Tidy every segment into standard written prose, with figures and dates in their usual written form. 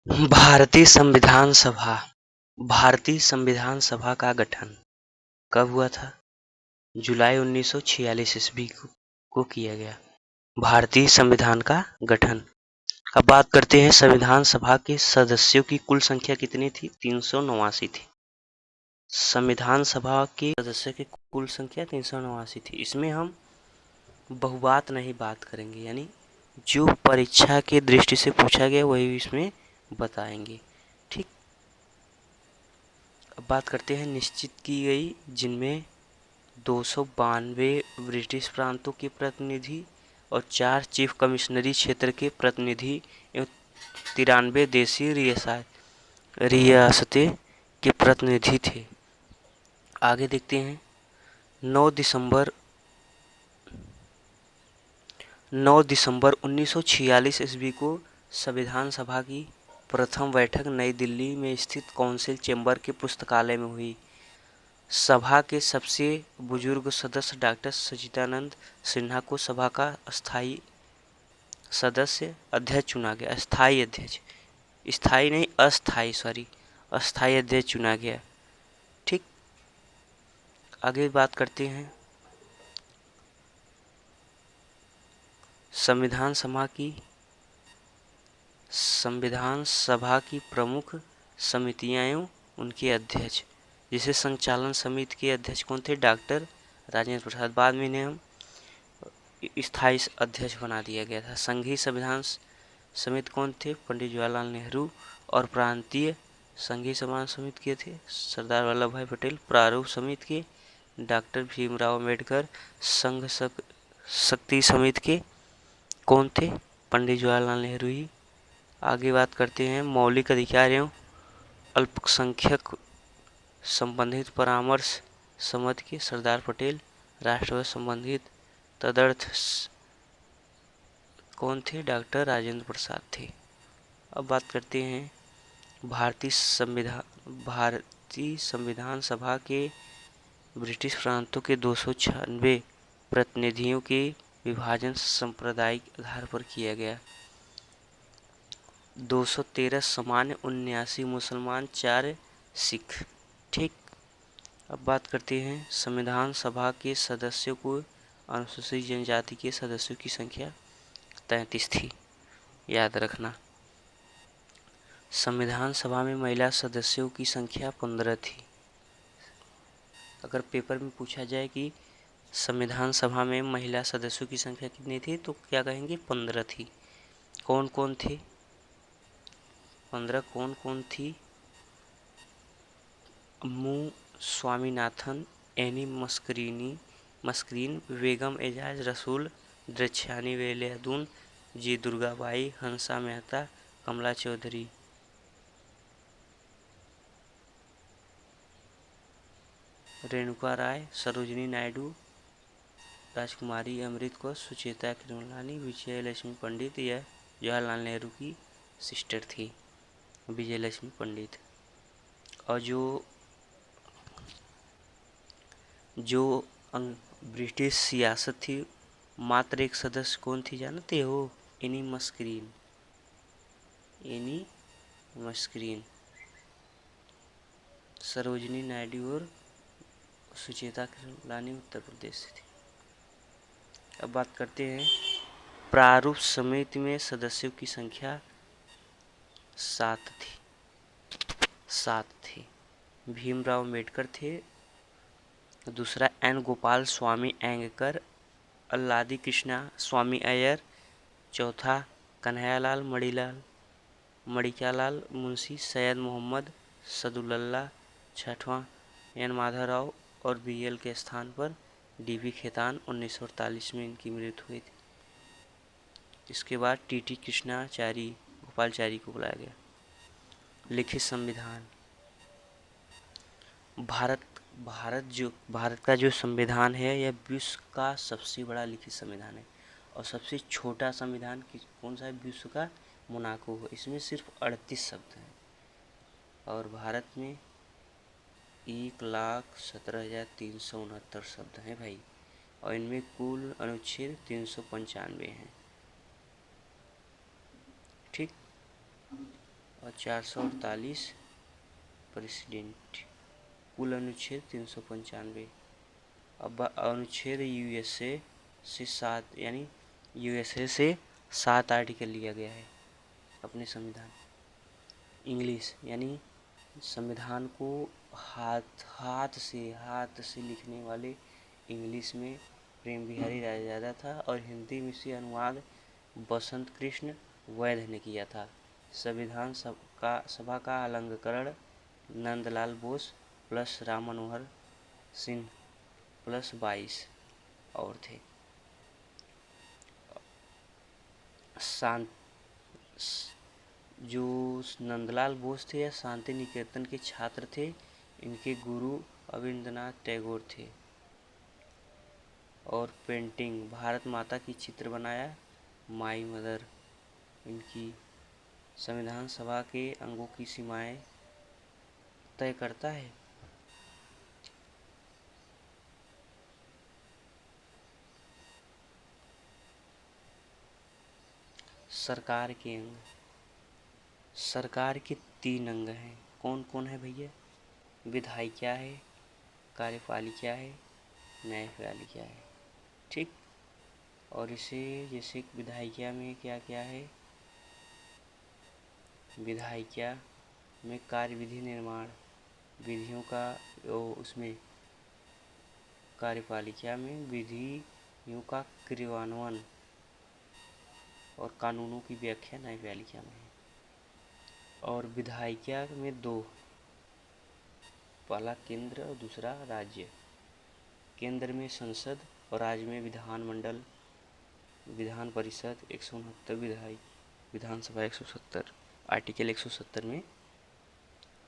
भारतीय संविधान सभा भारतीय संविधान सभा का गठन कब हुआ था? जुलाई 1946 ईस्वी को किया गया। भारतीय संविधान का गठन। अब बात करते हैं संविधान सभा के सदस्यों की कुल संख्या कितनी थी? 389 थी। संविधान सभा के सदस्यों की कुल संख्या 389 थी। इसमें हम बहुबात नहीं बात करेंगे, यानी जो परीक्षा के दृष्टि से पूछा गया वही इसमें बताएंगे। ठीक, अब बात करते हैं निश्चित की गई, जिनमें 292 ब्रिटिश प्रांतों के प्रतिनिधि और 4 चीफ कमिश्नरी क्षेत्र के प्रतिनिधि एवं 93 देशी रियासतें के प्रतिनिधि थे। आगे देखते हैं 9 दिसंबर 1946 ईस्वी को संविधान सभा की प्रथम बैठक नई दिल्ली में स्थित काउंसिल चैम्बर के पुस्तकालय में हुई। सभा के सबसे बुजुर्ग सदस्य डॉक्टर सच्चिदानंद सिन्हा को सभा का अस्थायी सदस्य अध्यक्ष चुना गया। अस्थायी अध्यक्ष, स्थायी नहीं अस्थायी अध्यक्ष चुना गया। ठीक, आगे बात करते हैं संविधान सभा की प्रमुख समितियां एवं उनके अध्यक्ष। जिसे संचालन समिति के अध्यक्ष कौन थे? डॉक्टर राजेंद्र प्रसाद। बाद में इन्हें हम स्थायी अध्यक्ष बना दिया गया था। संघीय संविधान समिति कौन थे? पंडित जवाहरलाल नेहरू। और प्रांतीय संघीय संविधान समिति के थे सरदार वल्लभ भाई पटेल। प्रारूप समिति के डॉक्टर भीमराव अम्बेडकर। संघ शक्ति समिति के कौन थे? पंडित जवाहरलाल नेहरू ही। आगे बात करते हैं मौलिक अधिकार एवं अल्पसंख्यक संबंधित परामर्श समिति के सरदार पटेल। राष्ट्रवाद संबंधित तदर्थ कौन थे? डॉक्टर राजेंद्र प्रसाद थे। अब बात करते हैं भारतीय संविधान सभा के ब्रिटिश प्रांतों के 296 प्रतिनिधियों के विभाजन सांप्रदायिक आधार पर किया गया। 213 सामान्य, 79 मुसलमान, 4 सिख। ठीक, अब बात करते हैं संविधान सभा के सदस्यों को अनुसूचित जनजाति के सदस्यों की संख्या 33 थी, याद रखना। संविधान सभा में महिला सदस्यों की संख्या 15 थी। अगर पेपर में पूछा जाए कि संविधान सभा में महिला सदस्यों की संख्या कितनी थी तो क्या कहेंगे? 15 थी। कौन कौन थे? 15 कौन कौन थी? मु स्वामीनाथन, एनी मस्करीन, बेगम एजाज रसूल, द्रक्षानी वेलियादून, जी दुर्गाबाई, हंसा मेहता, कमला चौधरी। रेणुका राय, सरोजिनी नायडू, राजकुमारी अमृत कौर, सुचेता कृपलानी, विजय लक्ष्मी पंडित। यह जवाहरलाल नेहरू की सिस्टर थी, विजय लक्ष्मी पंडित। और जो ब्रिटिश सियासत थी, मात्र एक सदस्य कौन थी जानते हो? एनी मस्करीन, सरोजिनी नायडू और सुचेता कृपलानी उत्तर प्रदेश से थी। अब बात करते हैं प्रारूप समिति में सदस्यों की संख्या 7 थी। भीमराव अम्बेडकर थे, दूसरा एन गोपाल स्वामी एंगकर, अल्लादी कृष्णा स्वामी अय्यर, चौथा कन्हैयालाल मणिकालाल मुंशी, सैयद मोहम्मद सदुल्ला, छठवां एन माधवराव और बीएल के स्थान पर डीबी खेतान। 1948 में इनकी मृत्यु हुई थी। इसके बाद टीटी कृष्णाचारी गोपालचारी को बुलाया गया। लिखित संविधान। भारत का जो संविधान है यह विश्व का सबसे बड़ा लिखित संविधान है। और सबसे छोटा संविधान कौन सा है विश्व का? मोनाको। इसमें सिर्फ 38 शब्द हैं। और भारत में 1,17,369 शब्द हैं भाई। और इनमें कुल अनुच्छेद 395 हैं। ठीक, और और 448 प्रेसिडेंट। कुल अनुच्छेद 395। अब अनुच्छेद यूएसए से 7 यानी यूएसए से 7 आर्टिकल लिया गया है अपने संविधान। इंग्लिश यानी संविधान को हाथ से लिखने वाले इंग्लिश में प्रेम बिहारी रायजादा था और हिंदी में से अनुवाद बसंत कृष्ण वैध ने किया था। संविधान सभा का अलंकरण नंदलाल बोस प्लस राम मनोहर सिंह प्लस 22 और थे। जो नंदलाल बोस थे या शांति निकेतन के छात्र थे, इनके गुरु अविंद्रनाथ टैगोर थे। और पेंटिंग भारत माता की चित्र बनाया माई मदर। इनकी संविधान सभा के अंगों की सीमाएं तय करता है। सरकार के अंग, सरकार के 3 अंग हैं। कौन कौन है भैया? विधायिका है, कार्यपालिका है, न्यायपालिका है। ठीक। और इसे जैसे विधायिका में क्या क्या है? विधायिका में कार्य विधि निर्माण विधियों का उसमें कार्यपालिका में विधियों का क्रियान्वयन और कानूनों की व्याख्या न्यायपालिका में है। और विधायिका में 2, पहला केंद्र और दूसरा राज्य। केंद्र में संसद और राज्य में विधानमंडल, विधान परिषद 169 विधानसभा 170 आर्टिकल 170 में।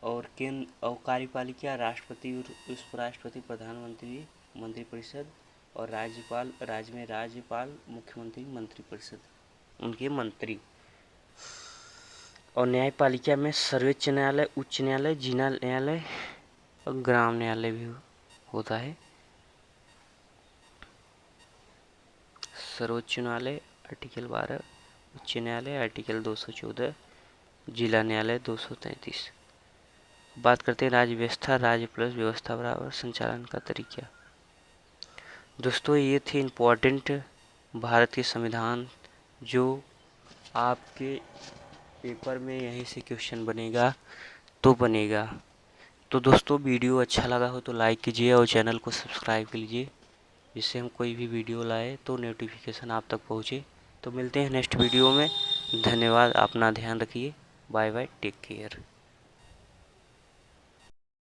और कार्यपालिका राष्ट्रपति, उपराष्ट्रपति, प्रधानमंत्री, मंत्रिपरिषद और राज्यपाल, राज्य में राज्यपाल, मुख्यमंत्री, मंत्रिपरिषद उनके मंत्री। और न्यायपालिका में सर्वोच्च न्यायालय, उच्च न्यायालय, जिला न्यायालय और ग्राम न्यायालय भी होता है। सर्वोच्च न्यायालय आर्टिकल 12, उच्च न्यायालय आर्टिकल 214, जिला न्यायालय 233। बात करते हैं राज्य व्यवस्था, राज्य प्लस व्यवस्था बराबर संचालन का तरीका। दोस्तों ये थे इम्पोर्टेंट भारत के संविधान, जो आपके पेपर में यहीं से क्वेश्चन बनेगा तो बनेगा। तो दोस्तों वीडियो अच्छा लगा हो तो लाइक कीजिए और चैनल को सब्सक्राइब कीजिए, जिससे हम कोई भी वीडियो लाए तो नोटिफिकेशन आप तक पहुँचे। तो मिलते हैं नेक्स्ट वीडियो में। धन्यवाद, अपना ध्यान रखिए। Bye bye, take care.